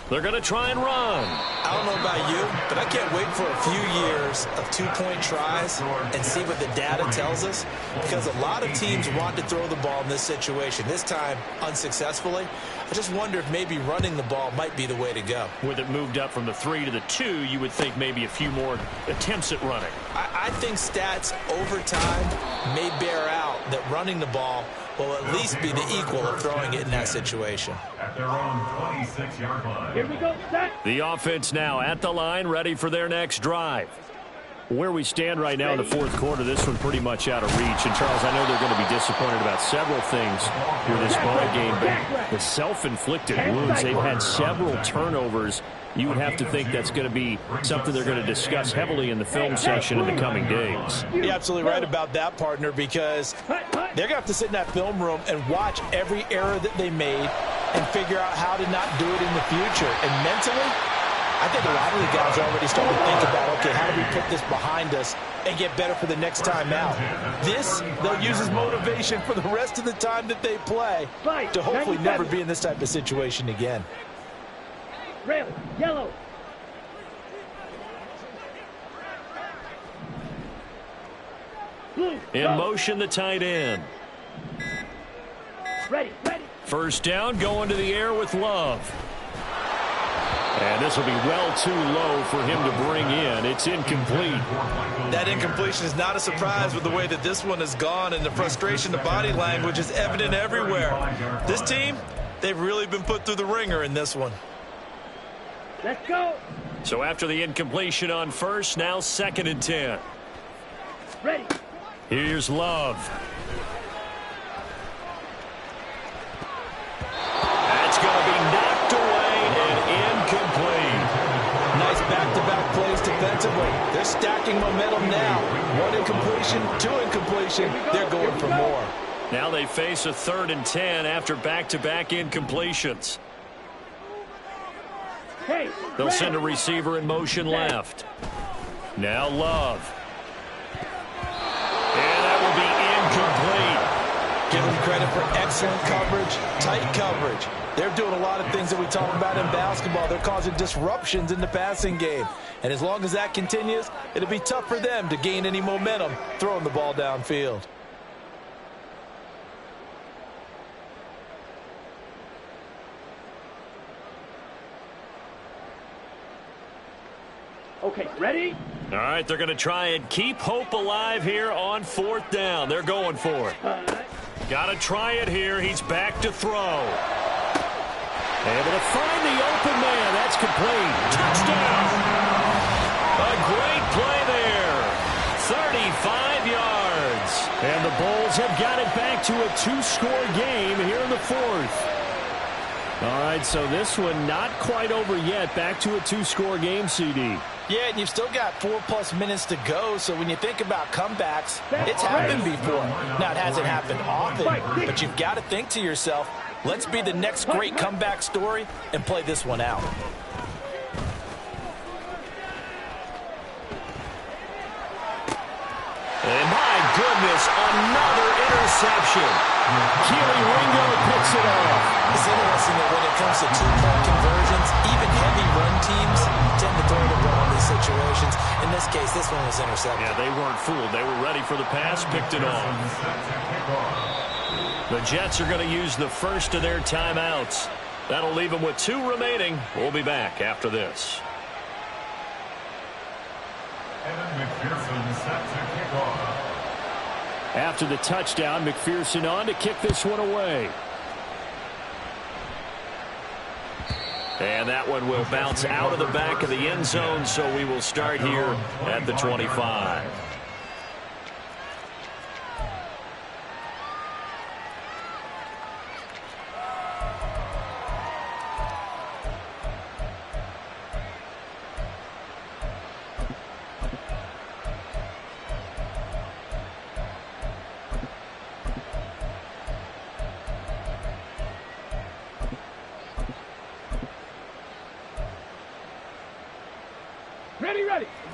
They're going to try and run. I don't know about you, but I can't wait for a few years of 2-point tries and see what the data tells us, because a lot of teams want to throw the ball in this situation, this time unsuccessfully. I just wonder if maybe running the ball might be the way to go. With it moved up from the 3 to the 2, you would think maybe a few more attempts at running. I think stats over time may bear out that running the ball will at least be the equal of throwing it in that situation. At their own 26-yard line. Here we go, set. The offense now at the line, ready for their next drive. Where we stand right now in the 4th quarter, this one pretty much out of reach. And, Charles, I know they're going to be disappointed about several things with this ball game, but the self-inflicted wounds, they've had several turnovers. You would have to think that's going to be something they're going to discuss heavily in the film session in the coming days. You're absolutely right about that, partner, because they're going to have to sit in that film room and watch every error that they made and figure out how to not do it in the future. And mentally, I think a lot of the guys are already starting to think about, okay, how do we put this behind us and get better for the next time out? This, they'll use as motivation for the rest of the time that they play to hopefully never be in this type of situation again. Red, yellow. Blue. In motion, the tight end. Ready, ready. 1st down, going to the air with Love. And this will be well too low for him to bring in. It's incomplete. That incompletion is not a surprise with the way that this one has gone, and the frustration, the body language is evident everywhere. This team, They've really been put through the ringer in this one. Let's go. So after the incompletion on first, now 2nd and 10. Ready. Here's Love. That's going to be knocked away and incomplete. Nice back-to-back plays defensively. They're stacking momentum now. 1 incompletion, 2 incompletion. They're going for more. Now they face a 3rd and 10 after back-to-back incompletions. Hey, They'll send a receiver in motion left. Now Love. And that will be incomplete. Give them credit for excellent coverage, tight coverage. They're doing a lot of things that we talk about in basketball. They're causing disruptions in the passing game. And as long as that continues, it'll be tough for them to gain any momentum throwing the ball downfield. Okay, ready? All right, they're going to try and keep hope alive here on 4th down. They're going for it. Got to try it here. He's back to throw. Able to find the open man. That's complete. Touchdown. A great play there. 35 yards. And the Bulls have got it back to a 2-score game here in the 4th. All right, so this one not quite over yet. Back to a 2-score game, CD. Yeah, and you've still got 4+ minutes to go, so when you think about comebacks, it's happened before. Now, it hasn't happened often, but you've got to think to yourself, let's be the next great comeback story and play this one out. And my goodness, another interception. Keely Ringo picks it off. It's interesting that when it comes to 2-point conversions, even heavy run teams tend to throw the ball in these situations. In this case, this one was intercepted. Yeah, they weren't fooled. They were ready for the pass, picked it off. The Jets are going to use the first of their timeouts. That'll leave them with 2 remaining. We'll be back after this. After the touchdown, McPherson on to kick this one away. And that one will bounce out of the back of the end zone, so we will start here at the 25.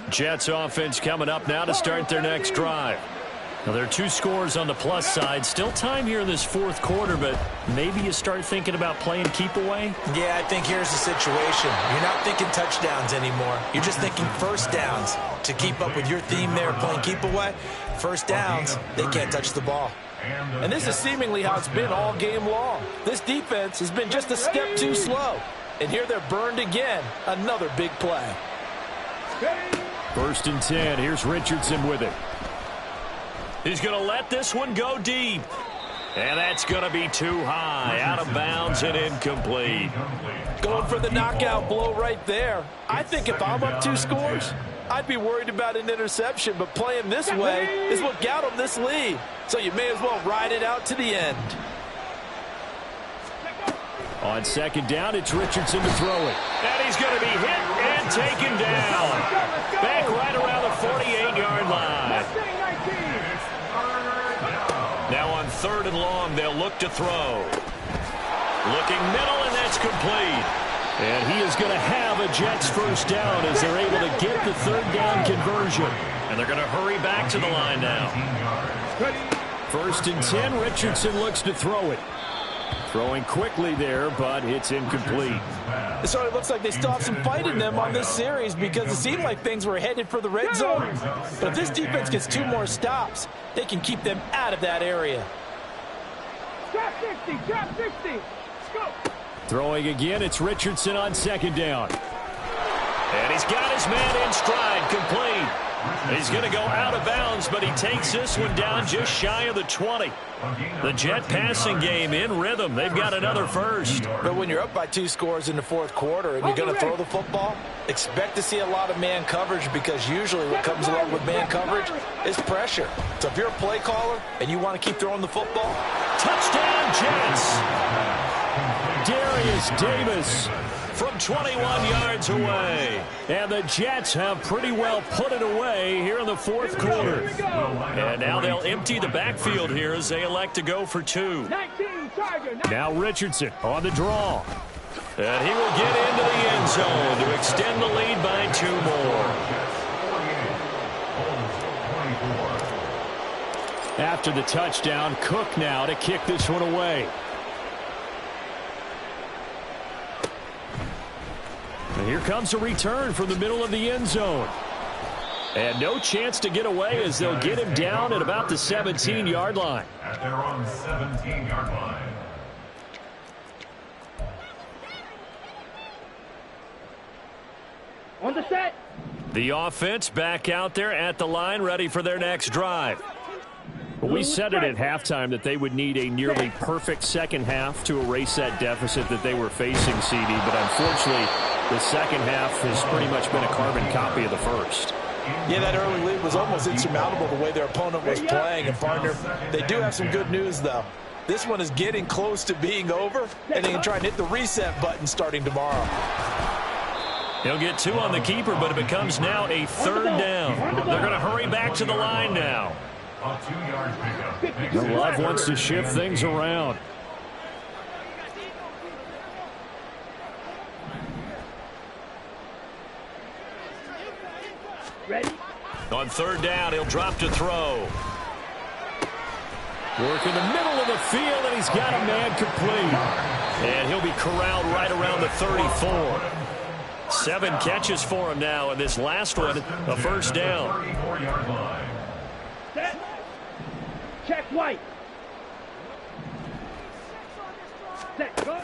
Jets offense coming up now to start their next drive. Now, there are 2 scores on the plus side. Still time here in this 4th quarter, but maybe you start thinking about playing keep away? Yeah, I think here's the situation. You're not thinking touchdowns anymore. You're just thinking first downs. To keep up with your theme there, playing keep away, first downs, they can't touch the ball. And this is seemingly how it's been all game long. This defense has been just a step too slow. And here they're burned again. Another big play. 1st and 10. Here's Richardson with it. He's going to let this one go deep. And that's going to be too high. Out of bounds and incomplete. Going for the knockout blow right there. I think if I'm up 2 scores, I'd be worried about an interception. But playing this way is what got them this lead. So you may as well ride it out to the end. On 2nd down, it's Richardson to throw it. And he's going to be hit and taken down. Back right around the 48-yard line. Now on 3rd and long, they'll look to throw. Looking middle, and that's complete. And he is going to have a Jets first down as they're able to get the 3rd down conversion. And they're going to hurry back to the line now. 1st and 10, Richardson looks to throw it. Throwing quickly there, but it's incomplete. It sort of looks like they stopped some fight in them on this series because it seemed like things were headed for the red zone. But if this defense gets 2 more stops, they can keep them out of that area. Drop 60, drop 60. Go. Throwing again, it's Richardson on 2nd down. And he's got his man in stride, complete. He's going to go out of bounds, but he takes this one down just shy of the 20. The Jet passing game in rhythm. They've got another first. But when you're up by 2 scores in the 4th quarter and you're going to throw the football, expect to see a lot of man coverage, because usually what comes along with man coverage is pressure. So if you're a play caller and you want to keep throwing the football, touchdown Jets. Darius Davis from 21 yards away. And the Jets have pretty well put it away here in the 4th quarter. And now they'll empty the backfield here as they elect to go for 2. Now Richardson on the draw. And he will get into the end zone to extend the lead by 2 more. After the touchdown, Cook now to kick this one away. And here comes a return from the middle of the end zone. And no chance to get away as they'll get him down at about the 17-yard line. At their own 17-yard line. On the set. The offense back out there at the line, ready for their next drive. We said it at halftime that they would need a nearly perfect second half to erase that deficit that they were facing, CD. But unfortunately, the second half has pretty much been a carbon copy of the first. Yeah, that early lead was almost insurmountable the way their opponent was playing. And, partner, they do have some good news, though. This one is getting close to being over, and they can try and hit the reset button starting tomorrow. He'll get 2 on the keeper, but it becomes now a 3rd down. They're going to hurry back to the line now. A 2-yard pickup. Love wants to shift things around. Ready? On 3rd down, he'll drop to throw. Work in the middle of the field, and he's got a man complete. And he'll be corralled right around the 34. 7 catches for him now, and this last one, a first down. 34-yard line. Set. Check white. Set. Go.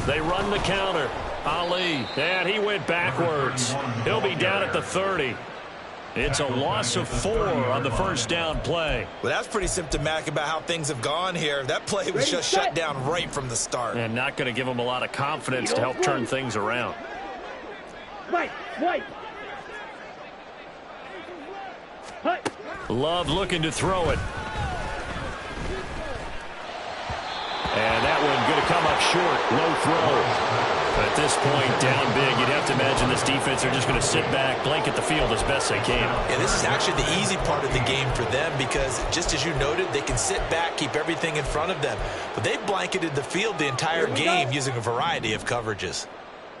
They run the counter. Ali, and he went backwards. He'll be down at the 30. It's a loss of 4 on the first down play. Well, that's pretty symptomatic about how things have gone here. That play was just shut down right from the start. And not going to give them a lot of confidence to help turn things around. White. Love looking to throw it. And that one going to come up short. Low throw. At this point, down big, you'd have to imagine this defense are just going to sit back, blanket the field as best they can. Yeah, this is actually the easy part of the game for them because, just as you noted, they can sit back, keep everything in front of them. But they've blanketed the field the entire game using a variety of coverages.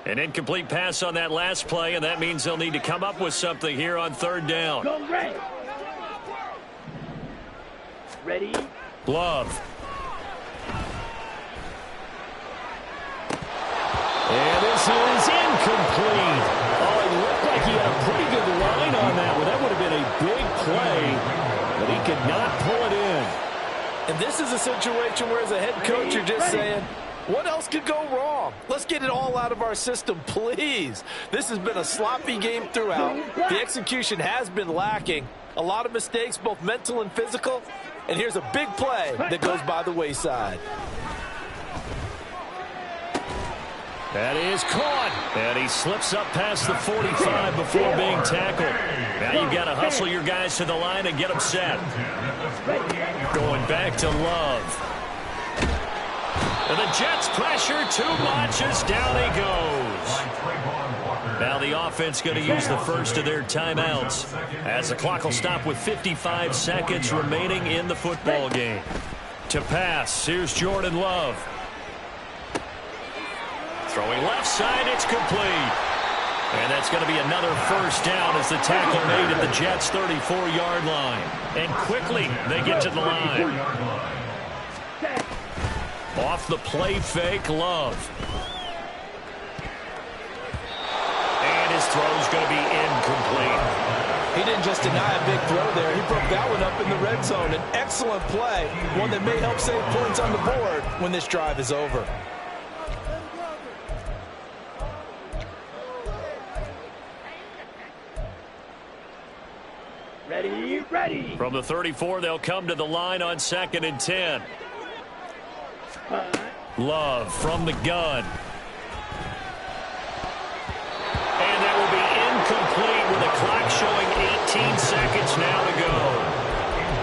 An incomplete pass on that last play, and that means they'll need to come up with something here on 3rd down. Go red. Ready? Love. And this is incomplete. Oh, it looked like he had a pretty good line on that one. That would have been a big play, but he could not pull it in. And this is a situation where, as a head coach, you're just saying, what else could go wrong? Let's get it all out of our system, please. This has been a sloppy game throughout. The execution has been lacking. A lot of mistakes, both mental and physical. And here's a big play that goes by the wayside. That is caught. And he slips up past the 45 before being tackled. Now you've got to hustle your guys to the line and get them set. Going back to Love. And the Jets pressure too much as down he goes. Now the offense going to use the first of their timeouts as the clock will stop with 55 seconds remaining in the football game. To pass, here's Jordan Love. Throwing left side, it's complete. And that's going to be another first down as the tackle made at the Jets' 34-yard line. And quickly, they get to the line. Off the play fake, Love. And his throw's going to be incomplete. He didn't just deny a big throw there. He broke that one up in the red zone. An excellent play, one that may help save points on the board when this drive is over. Ready. From the 34, they'll come to the line on 2nd and 10. Love from the gun. And that will be incomplete with the clock showing 18 seconds now to go.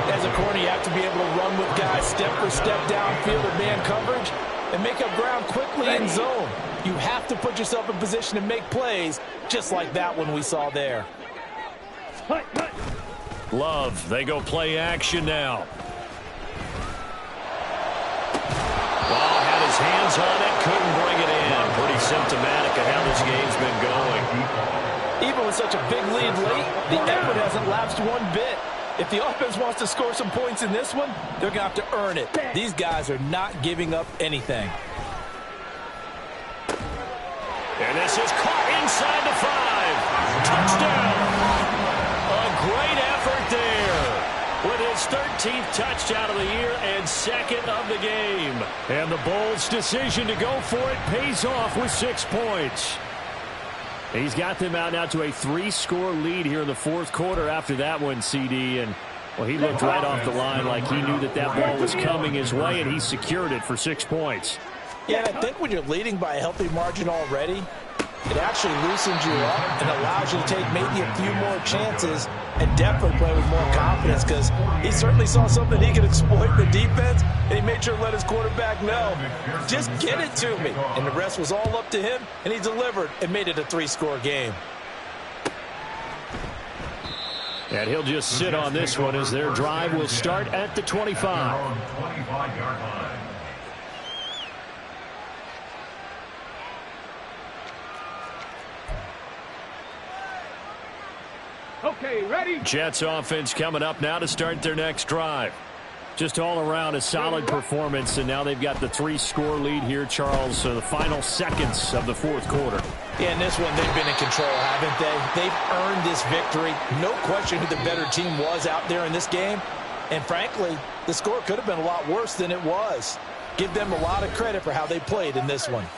As a corner, you have to be able to run with guys step for step downfield in man coverage and make up ground quickly in zone. You have to put yourself in position to make plays, just like that one we saw there. Love, they go play action now. Ball had his hands on it, couldn't bring it in. Pretty symptomatic of how this game's been going. Even with such a big lead late, the effort hasn't lapsed one bit. If the offense wants to score some points in this one, they're going to have to earn it. These guys are not giving up anything. And this is caught inside the 5. Touchdown. A great effort there with his 13th touchdown of the year and 2nd of the game. And the Bulls' decision to go for it pays off with 6 points. He's got them out now to a 3-score lead here in the 4th quarter after that one, CD. And, well, he looked right off the line like he knew that that ball was coming his way, and he secured it for 6 points. Yeah, and I think when you're leading by a healthy margin already, it actually loosens you up and allows you to take maybe a few more chances and definitely play with more confidence, because he certainly saw something he could exploit in the defense, and he made sure to let his quarterback know, just get it to me. And the rest was all up to him, and he delivered and made it a 3-score game. And he'll just sit on this one as their drive will start at the 25. Okay, ready? Jets offense coming up now to start their next drive. Just all around a solid performance, and now they've got the 3-score lead here, Charles, so the final seconds of the 4th quarter. Yeah, in this one, they've been in control, haven't they? They've earned this victory. No question who the better team was out there in this game. And frankly, the score could have been a lot worse than it was. Give them a lot of credit for how they played in this one.